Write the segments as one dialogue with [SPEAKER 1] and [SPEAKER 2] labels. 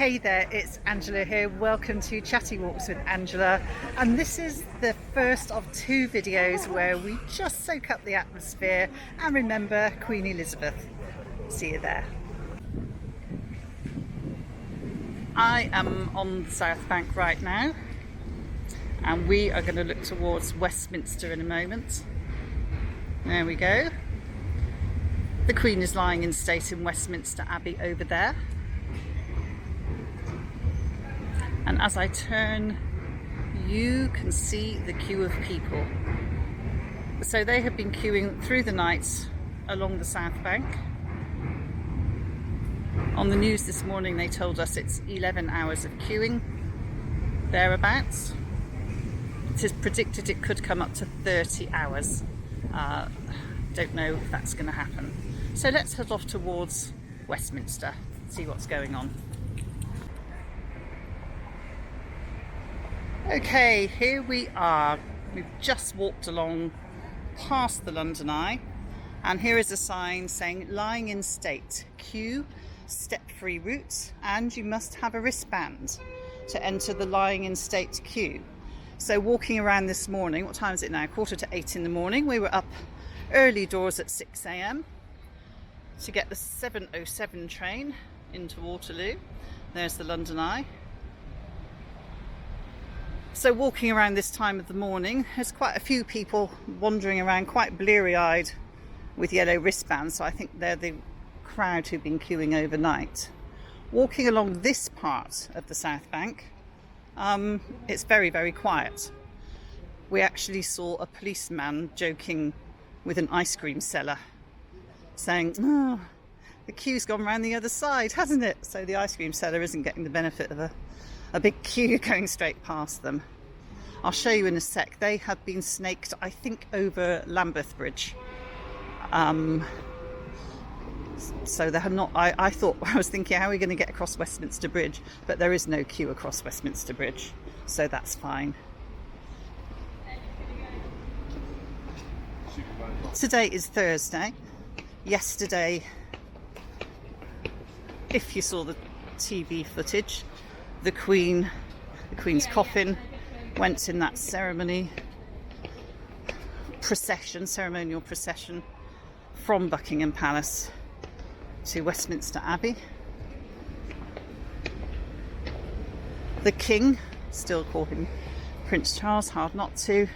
[SPEAKER 1] Hey there, it's Angela here. Welcome to Chatty Walks with Angela, and this is the first of two videos where we just soak up the atmosphere and remember Queen Elizabeth. See you there. I am on the South Bank right now, and we are going to look towards Westminster in a moment. There we go. The Queen is lying in state in Westminster Abbey over there. And as I turn, you can see the queue of people. So they have been queuing through the night along the South Bank. On the news this morning they told us it's 11 hours of queuing, thereabouts. It is predicted it could come up to 30 hours. Don't know if that's going to happen. So let's head off towards Westminster, see what's going on. Okay, here we are. We've just walked along past the London Eye, and here is a sign saying lying in state, queue, step-free route, and you must have a wristband to enter the lying in state queue. So walking around this morning, what time is it now? 7:45 in the morning. We were up early doors at 6 a.m. to get the 7:07 train into Waterloo. There's the London Eye. So walking around this time of the morning, there's quite a few people wandering around quite bleary-eyed with yellow wristbands, so I think they're the crowd who've been queuing overnight. Walking along this part of the South Bank, it's very, very quiet. We actually saw a policeman joking with an ice cream seller, saying, "Oh, the queue's gone round the other side, hasn't it?" So the ice cream seller isn't getting the benefit of a big queue going straight past them. I'll show you in a sec. They have been snaked, I think, over Lambeth Bridge. So they have not. I was thinking, how are we going to get across Westminster Bridge? But there is no queue across Westminster Bridge, so that's fine. Today is Thursday. Yesterday, if you saw the TV footage, the Queen's coffin went in that ceremonial procession from Buckingham Palace to Westminster Abbey. The King, still call him Prince Charles, hard not to,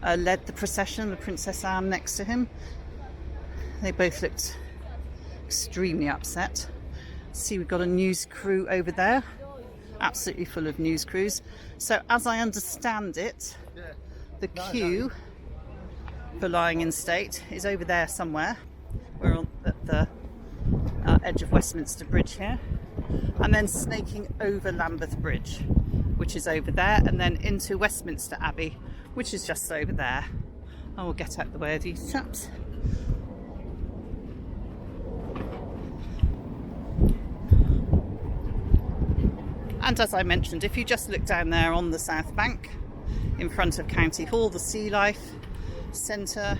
[SPEAKER 1] led the procession, the Princess Anne next to him. They both looked extremely upset. See, we've got a news crew over there, absolutely full of news crews. So as I understand it, the queue for lying in state is over there somewhere. We're at the edge of Westminster Bridge here, and then snaking over Lambeth Bridge, which is over there, and then into Westminster Abbey, which is just over there. I will get out the way of these chaps. And as I mentioned, if you just look down there on the South Bank, in front of County Hall, the Sea Life Centre,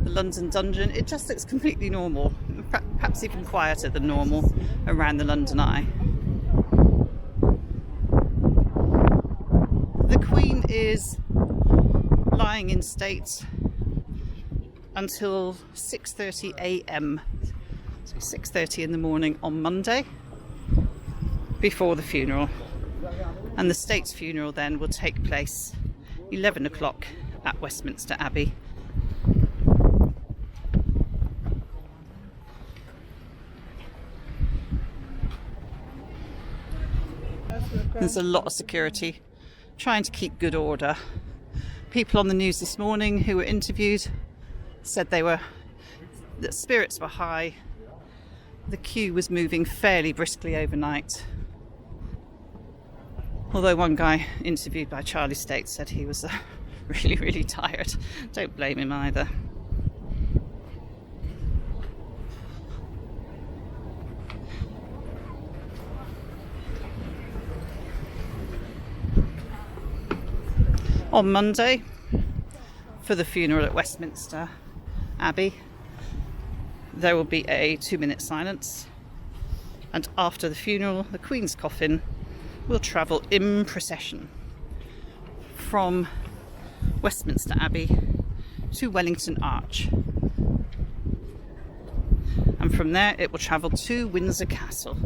[SPEAKER 1] the London Dungeon, it just looks completely normal, perhaps even quieter than normal around the London Eye. The Queen is lying in state until 6:30 a.m, so 6:30 in the morning on Monday, before the funeral, and the state's funeral then will take place 11 o'clock at Westminster Abbey. There's a lot of security trying to keep good order. People on the news this morning who were interviewed said that spirits were high. The queue was moving fairly briskly overnight. Although one guy interviewed by Charlie State said he was really, really tired. Don't blame him either. On Monday, for the funeral at Westminster Abbey, there will be a 2-minute silence And after the funeral, the Queen's coffin will travel in procession from Westminster Abbey to Wellington Arch. And from there it will travel to Windsor Castle.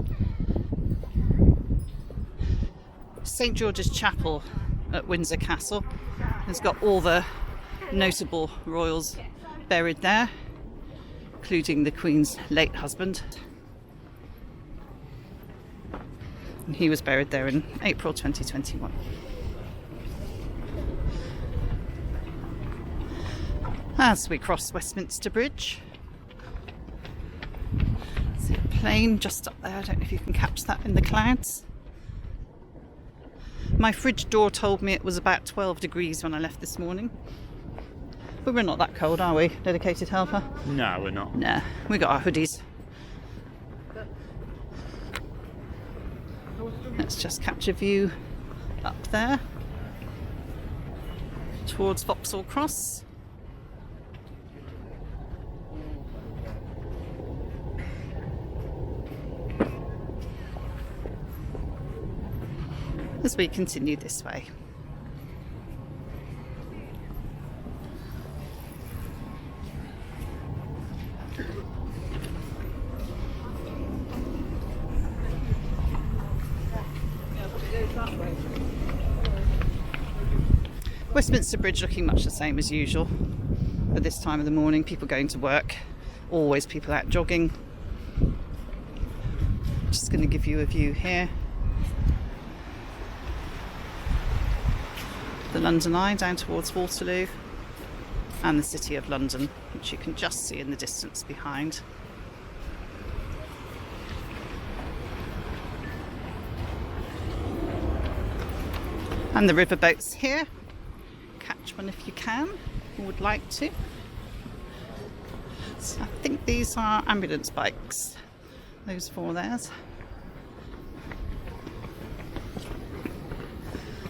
[SPEAKER 1] St George's Chapel at Windsor Castle has got all the notable royals buried there, including the Queen's late husband. And he was buried there in April 2021. As we cross Westminster Bridge, see a plane just up there. I don't know if you can catch that in the clouds. My fridge door told me it was about 12 degrees when I left this morning. But we're not that cold, are we, dedicated helper?
[SPEAKER 2] No, we're not.
[SPEAKER 1] Nah, we got our hoodies. Let's just catch a view up there towards Vauxhall Cross. As we continue this way. Westminster Bridge looking much the same as usual at this time of the morning. People going to work, always people out jogging. Just going to give you a view here. The London Eye down towards Waterloo and the City of London, which you can just see in the distance behind. And the riverboats here. Catch one if you can, or would like to. So I think these are ambulance bikes, those four there.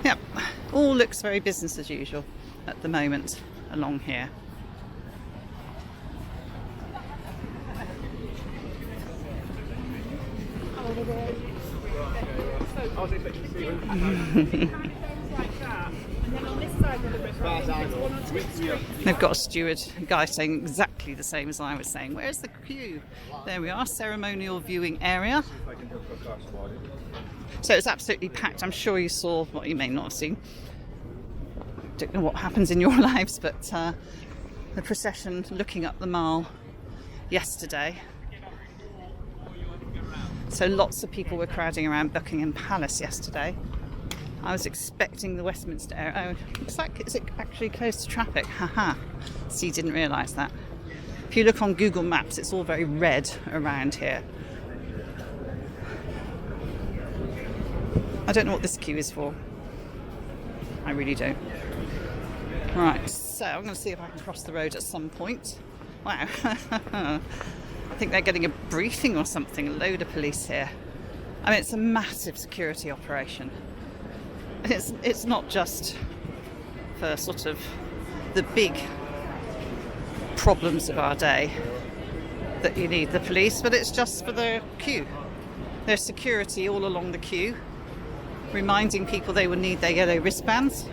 [SPEAKER 1] Yep, all looks very business as usual at the moment along here. They've got a steward, a guy saying exactly the same as I was saying. Where's the queue? There we are, ceremonial viewing area. So it's absolutely packed. I'm sure you saw what you may not have seen. Don't know what happens in your lives, but the procession looking up the Mall yesterday. So lots of people were crowding around Buckingham Palace yesterday. I was expecting the Westminster area. Oh, looks like it's actually close to traffic. Haha. See, didn't realise that. If you look on Google Maps, it's all very red around here. I don't know what this queue is for. I really don't. Right, so I'm going to see if I can cross the road at some point. Wow. I think they're getting a briefing or something. A load of police here. I mean, it's a massive security operation. And it's not just for sort of the big problems of our day that you need the police, but it's just for the queue. There's security all along the queue, reminding people they will need their yellow wristbands.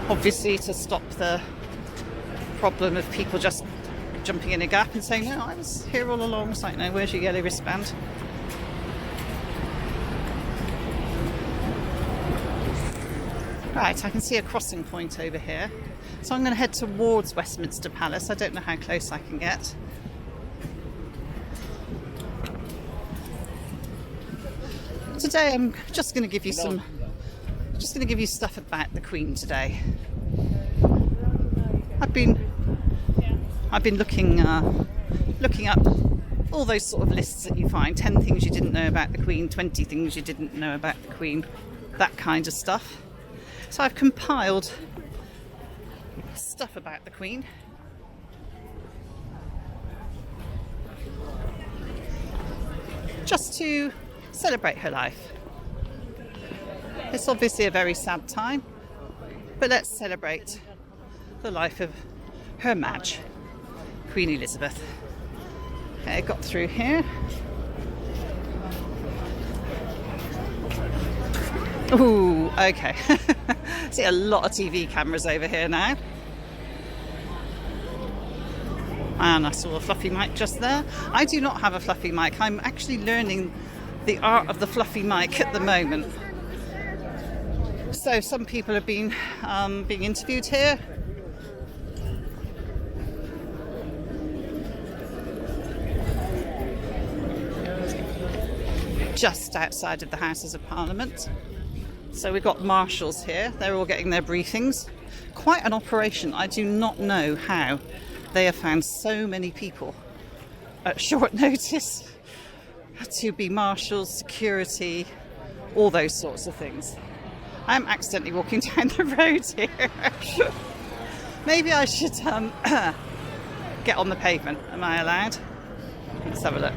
[SPEAKER 1] Obviously to stop the problem of people just jumping in a gap and saying, no, I was here all along. It's like, no, where's your yellow wristband? Right, I can see a crossing point over here. So I'm going to head towards Westminster Palace. I don't know how close I can get. Today I'm just going to give you stuff about the Queen today. I've been looking up all those sort of lists that you find. 10 things you didn't know about the Queen, 20 things you didn't know about the Queen, that kind of stuff. So I've compiled stuff about the Queen. Just to celebrate her life. It's obviously a very sad time, but let's celebrate the life of Her Maj, Queen Elizabeth. Okay, got through here. Ooh, okay. See a lot of TV cameras over here now. And I saw a fluffy mic just there. I do not have a fluffy mic. I'm actually learning the art of the fluffy mic at the moment. So some people have been being interviewed here. Just outside of the Houses of Parliament. So we've got marshals here. They're all getting their briefings. Quite an operation. I do not know how they have found so many people at short notice to be marshals, security, all those sorts of things. I'm accidentally walking down the road here. Maybe I should get on the pavement. Am I allowed? Let's have a look.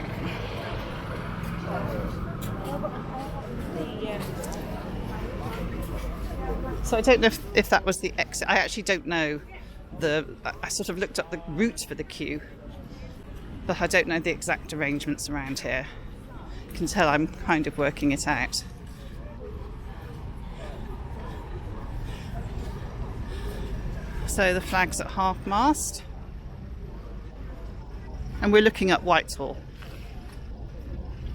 [SPEAKER 1] So I don't know if that was the exit. I actually don't know. I sort of looked up the route for the queue, but I don't know the exact arrangements around here. You can tell I'm kind of working it out. So the flag's at half-mast, and we're looking at Whitehall,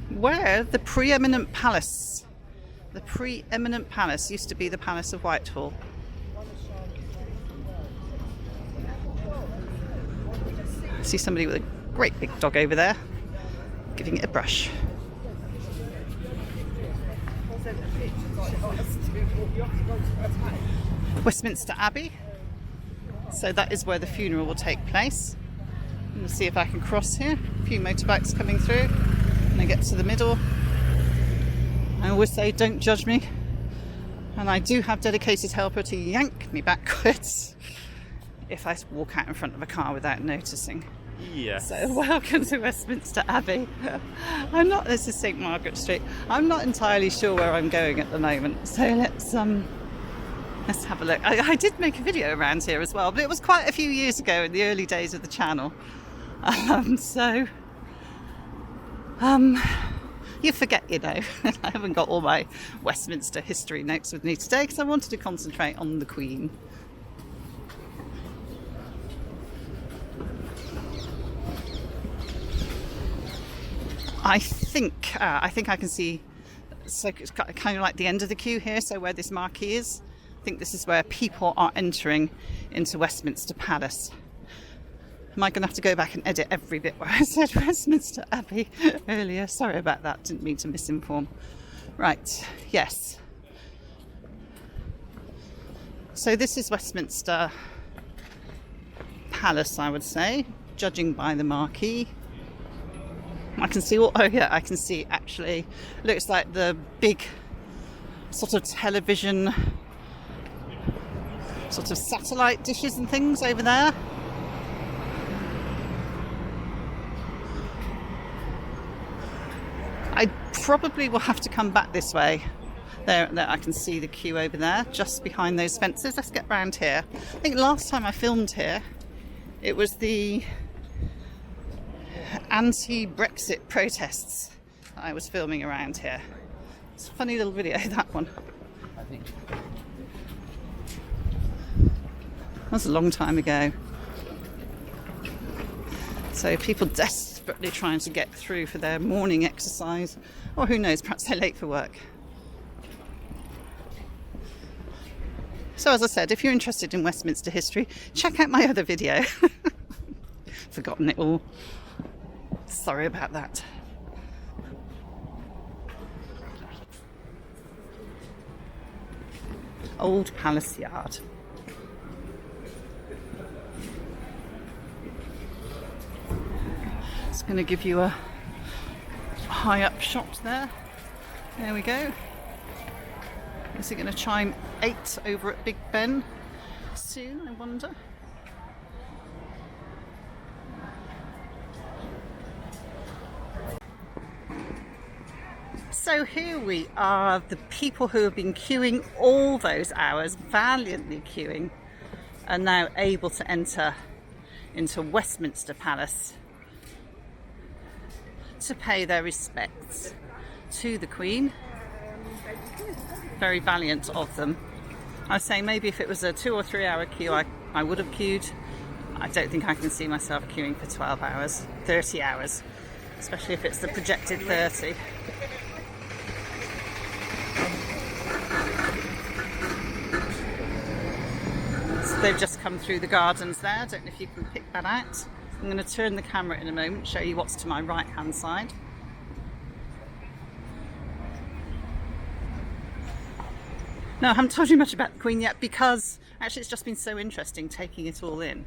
[SPEAKER 1] where the preeminent palace used to be the Palace of Whitehall. I see somebody with a great big dog over there, giving it a brush. Westminster Abbey. So that is where the funeral will take place. We'll see if I can cross here. A few motorbikes coming through. And I get to the middle. I always say, don't judge me. And I do have dedicated helper to yank me backwards if I walk out in front of a car without noticing.
[SPEAKER 2] Yes.
[SPEAKER 1] So welcome to Westminster Abbey. This is St Margaret Street. I'm not entirely sure where I'm going at the moment. So let's have a look. I did make a video around here as well, but it was quite a few years ago in the early days of the channel. You forget, you know. I haven't got all my Westminster history notes with me today because I wanted to concentrate on the Queen. I think I can see, so it's kind of like the end of the queue here, so where this marquee is. I think this is where people are entering into Westminster Palace. Am I going to have to go back and edit every bit where I said Westminster Abbey earlier? Sorry about that, didn't mean to misinform. Right, yes. So this is Westminster Palace, I would say, judging by the marquee. I can see I can see actually, looks like the big sort of television, sort of satellite dishes and things over there. I probably will have to come back this way. There I can see the queue over there, just behind those fences. Let's get round here. I think last time I filmed here, it was the anti-Brexit protests that I was filming around here. It's a funny little video, that one.
[SPEAKER 2] I think.
[SPEAKER 1] That was a long time ago. So people desperately trying to get through for their morning exercise, or who knows, perhaps they're late for work. So as I said, if you're interested in Westminster history, check out my other video. Forgotten it all. Sorry about that. Old Palace Yard. It's going to give you a high up shot there. There we go. Is it going to chime 8 over at Big Ben soon, I wonder? So here we are, the people who have been queuing all those hours, valiantly queuing, are now able to enter into Westminster Palace. to pay their respects to the Queen. Very valiant of them. I was saying maybe if it was a 2 or 3 hour queue, I would have queued. I don't think I can see myself queuing for 12 hours, 30 hours, especially if it's the projected 30. So they've just come through the gardens there. I don't know if you can pick that out. I'm going to turn the camera in a moment, show you what's to my right hand side. No, I haven't told you much about the Queen yet because actually it's just been so interesting taking it all in.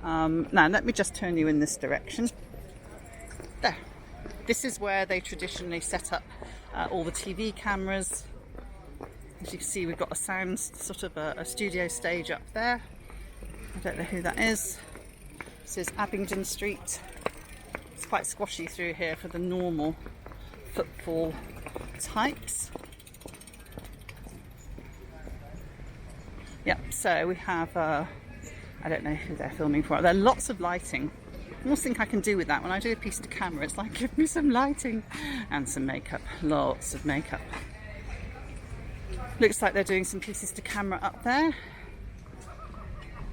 [SPEAKER 1] Now let me just turn you in this direction. There. This is where they traditionally set up all the TV cameras. As you can see, we've got a sound, sort of a studio stage up there. I don't know who that is. This is Abingdon Street. It's quite squashy through here for the normal footfall types. Yep, so we have, I don't know who they're filming for. There are lots of lighting. I almost think I can do with that. When I do a piece to camera, it's like, give me some lighting and some makeup. Lots of makeup. Looks like they're doing some pieces to camera up there.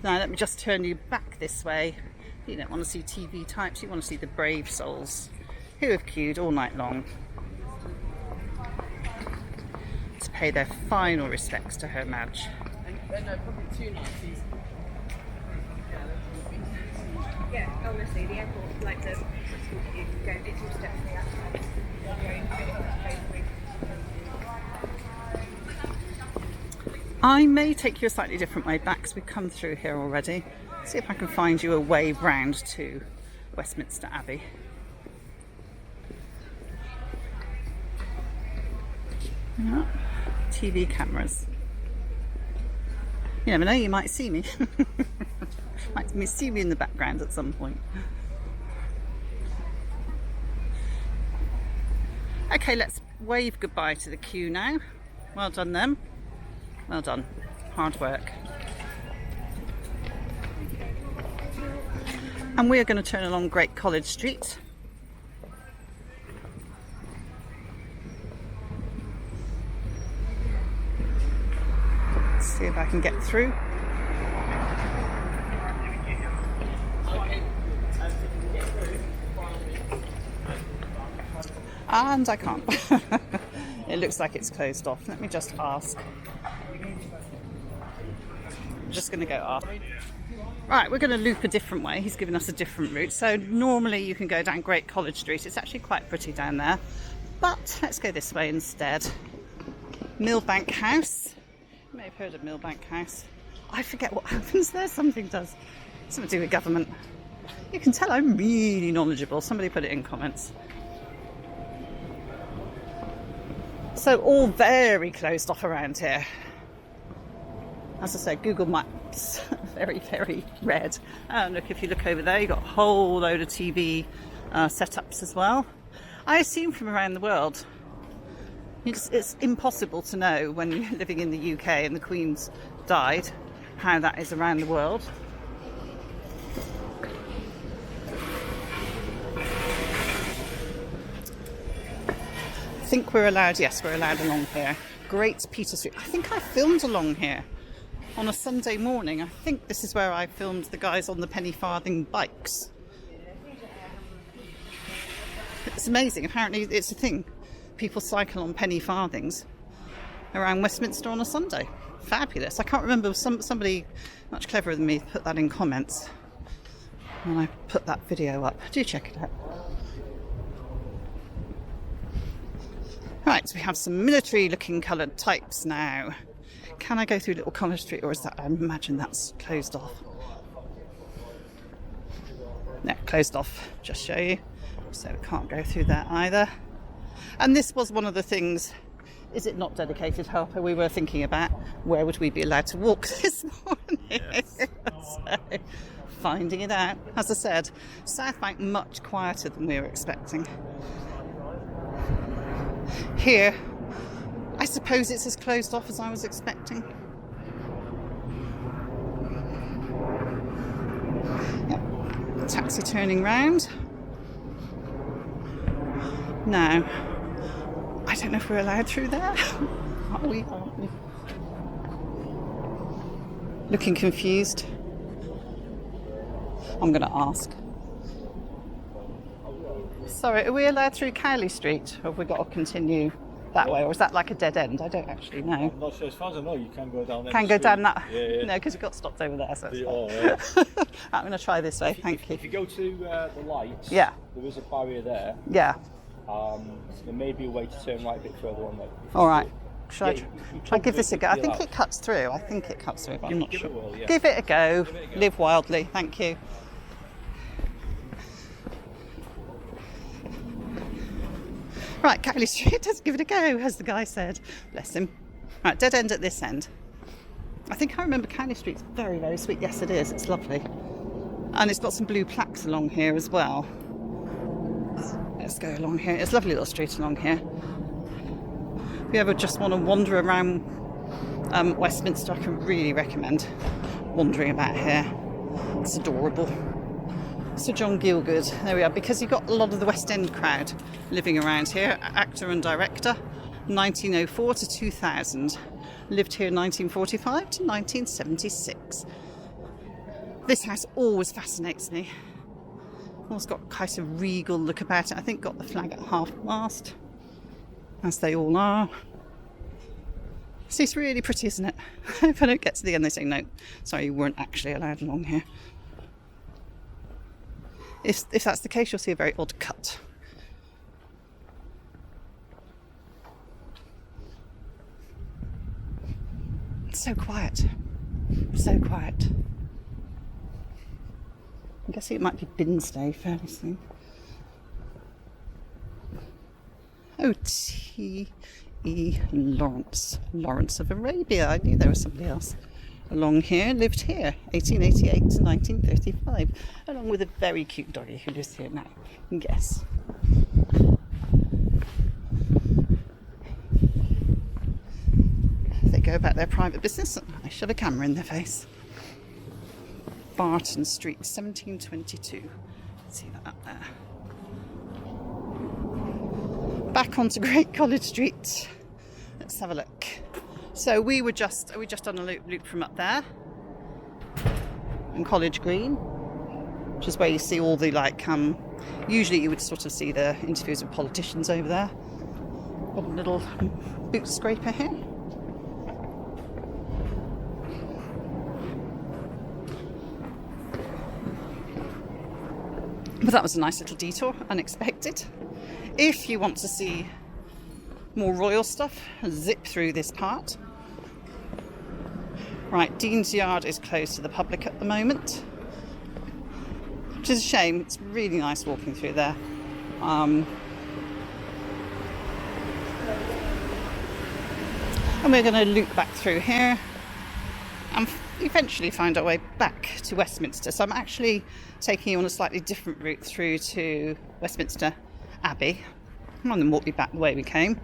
[SPEAKER 1] Now let me just turn you back this way. You don't want to see TV types, you want to see the brave souls who have queued all night long to pay their final respects to Her Madge.
[SPEAKER 2] No, probably 2 nights. Yeah, honestly, the airport, like the you go, it's all steps the outside.
[SPEAKER 1] I may take you a slightly different way back because we've come through here already. See if I can find you a way round to Westminster Abbey. Yeah. TV cameras. You never know, you might see me. Might see me in the background at some point. Okay, let's wave goodbye to the queue now. Well done them. Well done. Hard work. And we are going to turn along Great College Street. Let's see if I can get through. And I can't. It looks like it's closed off. Let me just ask. I'm just going to go ask. Right, we're going to loop a different way. He's given us a different route. So normally you can go down Great College Street. It's actually quite pretty down there. But let's go this way instead. Millbank House. You may have heard of Millbank House. I forget what happens there. Something does. Something to do with government. You can tell I'm really knowledgeable. Somebody put it in comments. So all very closed off around here. As I said, Google Maps, very, very red. And look, if you look over there, you've got a whole load of TV setups as well. I assume from around the world. It's impossible to know when you're living in the UK and the Queen's died, how that is around the world. I think we're allowed, yes, we're allowed along here. Great Peter Street. I think I filmed along here on a Sunday morning. I think this is where I filmed the guys on the penny farthing bikes. It's amazing. Apparently it's a thing. People cycle on penny farthings around Westminster on a Sunday. Fabulous. I can't remember, somebody much cleverer than me put that in comments when I put that video up. Do check it out. Right, so we have some military looking coloured types now. Can I go through Little College Street, or is that, I imagine that's closed off? No, closed off, just show you. So we can't go through there either. And this was one of the things, is it not dedicated helper, we were thinking about where would we be allowed to walk this morning. Yes. So, finding it out. As I said, South Bank much quieter than we were expecting. Here, I suppose it's as closed off as I was expecting. Yep. Taxi turning round. Now, I don't know if we're allowed through there. Are we? Aren't we? Looking confused. I'm going to ask. Sorry, are we allowed through Cowley Street, or have we got to continue that way, or is that like a dead end? I don't actually know.
[SPEAKER 3] I'm not sure. As far as I know, you can go down there.
[SPEAKER 1] Can go down that?
[SPEAKER 3] Yeah.
[SPEAKER 1] No, because we got stopped over there. So
[SPEAKER 3] Yeah.
[SPEAKER 1] I'm going to try this way. Thank you.
[SPEAKER 3] If you go to the lights,
[SPEAKER 1] Yeah.
[SPEAKER 3] there is a barrier there.
[SPEAKER 1] Yeah.
[SPEAKER 3] There may be a way to turn right a bit further on there.
[SPEAKER 1] All right. Should I
[SPEAKER 3] Yeah,
[SPEAKER 1] try give this a go? I think
[SPEAKER 3] allowed.
[SPEAKER 1] it cuts through. I think it cuts through, but I'm not
[SPEAKER 3] Give it
[SPEAKER 1] sure.
[SPEAKER 3] a whirl, yeah.
[SPEAKER 1] Give it a go. Live wildly. Thank you. Right, Cowley Street, let's give it a go, as the guy said. Bless him. Right, dead end at this end. I think I remember Cowley Street's very, very sweet. Yes, it is. It's lovely. And it's got some blue plaques along here as well. Let's go along here. It's a lovely little street along here. If you ever just want to wander around Westminster, I can really recommend wandering about here. It's adorable. Sir John Gielgud, there we are, because you've got a lot of the West End crowd living around here. Actor and director, 1904 to 2000. Lived here 1945 to 1976. This house always fascinates me. Always got kind of regal look about it. I think got the flag at half mast, as they all are. See, it's really pretty, isn't it? If I don't get to the end, they say, no, sorry, you weren't actually allowed along here. If that's the case, you'll see a very odd cut. It's so quiet. So quiet. I'm guessing it might be Bin's Day fairly soon. Oh, T.E. Lawrence. Lawrence of Arabia. I knew there was somebody else along here, lived here, 1888 to 1935, along with a very cute doggy who lives here now. Guess. They go about their private business and I shove a camera in their face. Barton Street, 1722. See that up there. Back onto Great College Street. Let's have a look. So we were just on a loop from up there in College Green, which is where you see all the usually you would sort of see the interviews with politicians over there. Got a little boot scraper here. But that was a nice little detour, unexpected. If you want to see more royal stuff, zip through this part. Right, Dean's Yard is closed to the public at the moment, which is a shame. It's really nice walking through there. And we're going to loop back through here and eventually find our way back to Westminster. So I'm actually taking you on a slightly different route through to Westminster Abbey, and then walk you back the way we came.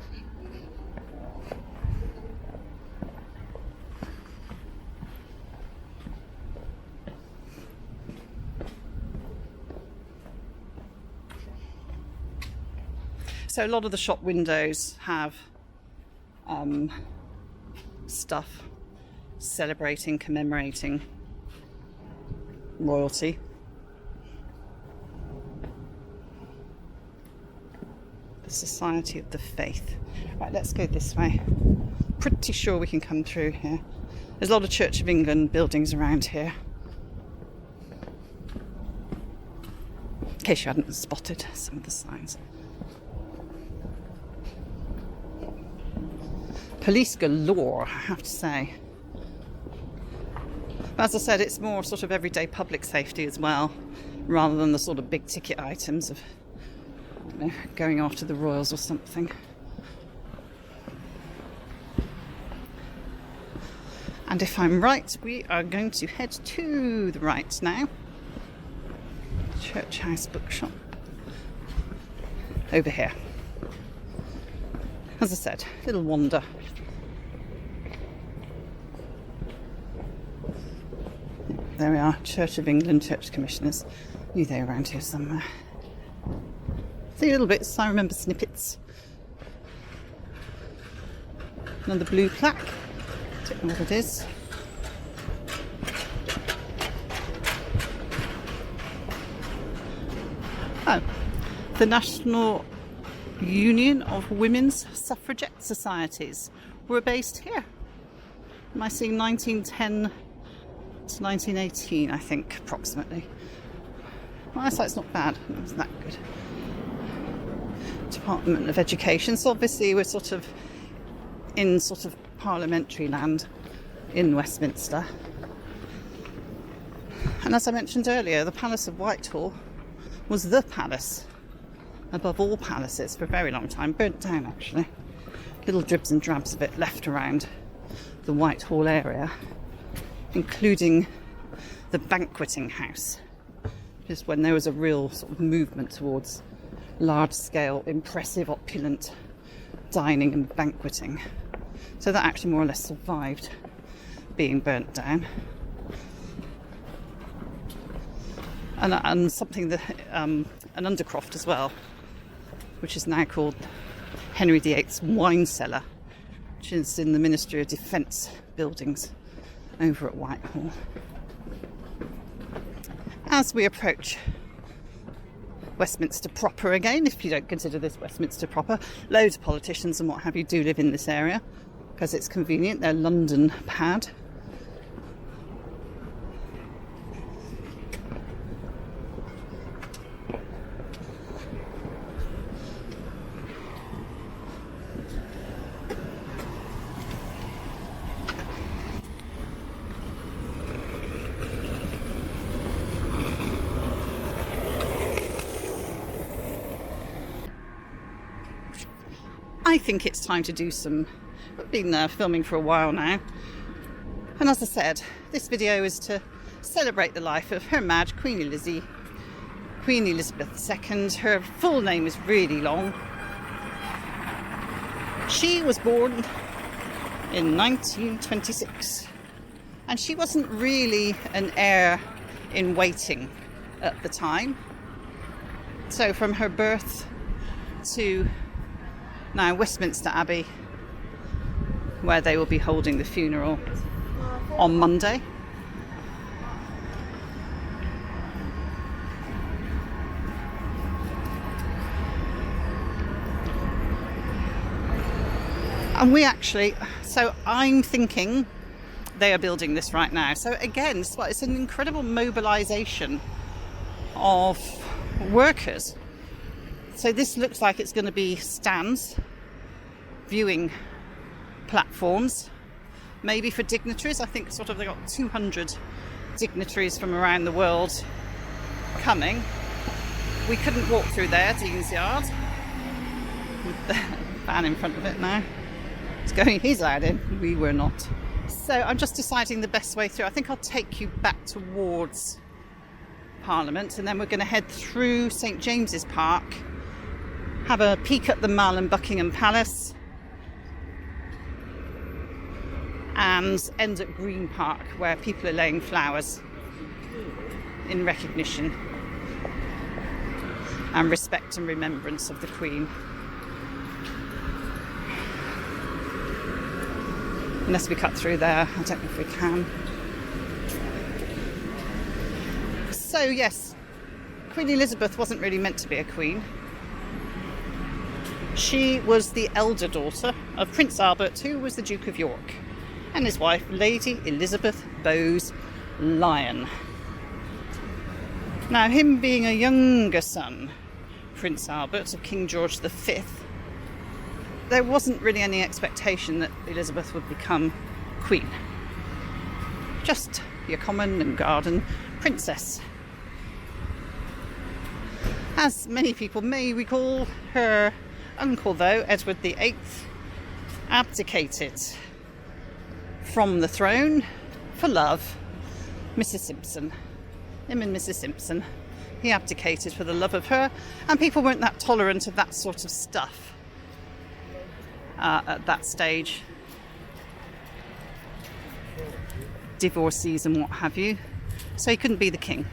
[SPEAKER 1] So a lot of the shop windows have stuff celebrating, commemorating royalty. The Society of the Faith. Right, let's go this way. Pretty sure we can come through here. There's a lot of Church of England buildings around here. In case you hadn't spotted some of the signs. Police galore, I have to say. But as I said, it's more sort of everyday public safety as well, rather than the sort of big ticket items of, you know, going after the royals or something. And if I'm right, we are going to head to the right now. Church House Bookshop. Over here. As I said, little wander. There we are, Church of England, Church Commissioners. Knew they were around here somewhere. I See little bits, I remember snippets. Another blue plaque. Don't know what it is. Oh, the National Union of Women's Suffragette Societies were based here. Am I seeing 1910 to 1918, I think, approximately. Well, so it's not bad. It wasn't that good. Department of Education. So obviously we're sort of in sort of parliamentary land in Westminster. And as I mentioned earlier, the Palace of Whitehall was the palace above all palaces for a very long time. Burnt down, actually. Little dribs and drabs of it left around the Whitehall area, including the banqueting house, just when there was a real sort of movement towards large-scale, impressive, opulent dining and banqueting. So that actually more or less survived being burnt down. And something that an undercroft as well, which is now called Henry VIII's wine cellar, which is in the Ministry of Defence buildings over at Whitehall. As we approach Westminster proper again, if you don't consider this Westminster proper, loads of politicians and what have you do live in this area because it's convenient. They're London pad. I think it's time to do some. I've been filming for a while now, and as I said, this video is to celebrate the life of Her Maj Queen Elizabeth II. Her full name is really long. She was born in 1926, and she wasn't really an heir in waiting at the time. So from her birth to now Westminster Abbey, where they will be holding the funeral on Monday. And we actually, so I'm thinking they are building this right now. So again, it's an incredible mobilisation of workers. So this looks like it's going to be stands, viewing platforms, maybe for dignitaries. I think sort of they got 200 dignitaries from around the world coming. We couldn't walk through there, Dean's Yard, with the van in front of it now. It's going, he's allowed in, we were not. So I'm just deciding the best way through. I think I'll take you back towards Parliament, and then we're going to head through St James's Park, have a peek at the Mall and Buckingham Palace, and end at Green Park, where people are laying flowers in recognition and respect and remembrance of the Queen. Unless we cut through there, I don't know if we can. So yes, Queen Elizabeth wasn't really meant to be a queen. She was the elder daughter of Prince Albert, who was the Duke of York, and his wife, Lady Elizabeth Bowes-Lyon. Now, him being a younger son, Prince Albert, of King George V, there wasn't really any expectation that Elizabeth would become queen. Just your common and garden princess. As many people may recall, her uncle, though, Edward VIII, abdicated from the throne for love. Mrs. Simpson, him and Mrs. Simpson, he abdicated for the love of her, and people weren't that tolerant of that sort of stuff at that stage. Divorcees and what have you. So he couldn't be the king.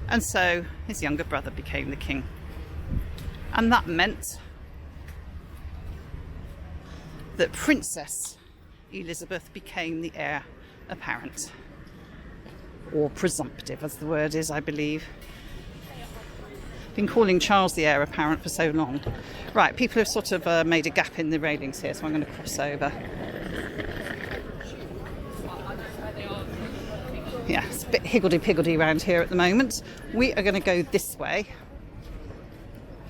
[SPEAKER 1] And so his younger brother became the king. And that meant that Princess Elizabeth became the heir apparent, or presumptive as the word is, I believe. Been calling Charles the heir apparent for so long. Right, people have sort of made a gap in the railings here, so I'm going to cross over. Yeah, it's a bit higgledy-piggledy around here at the moment. We are going to go this way.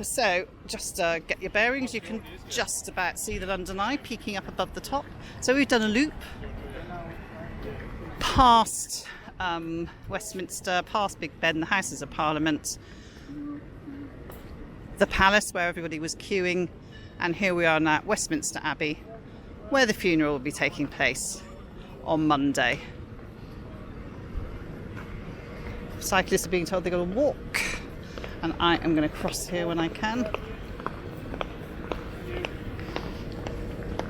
[SPEAKER 1] So, just get your bearings. You can just about see the London Eye peeking up above the top. So we've done a loop past Westminster, past Big Ben, the Houses of Parliament, the Palace where everybody was queuing, and here we are now at Westminster Abbey, where the funeral will be taking place on Monday. Cyclists are being told they're going to walk, and I am going to cross here when I can.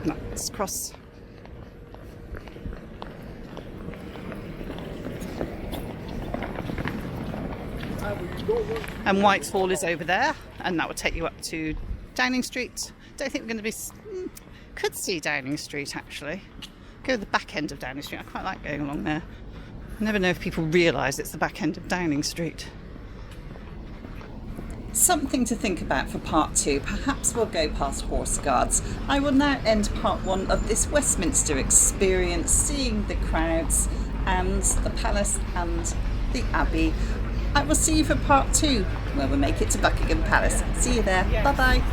[SPEAKER 1] Let's cross. And Whitehall is over there, and that will take you up to Downing Street. Don't think we're going to be... could see Downing Street actually. Go to the back end of Downing Street. I quite like going along there. I never know if people realise it's the back end of Downing Street. Something to think about for part 2. Perhaps we'll go past Horse Guards. I will now end part 1 of this Westminster experience, seeing the crowds and the palace and the Abbey. I will see you for part 2, where we'll make it to Buckingham Palace. See you there. Bye bye.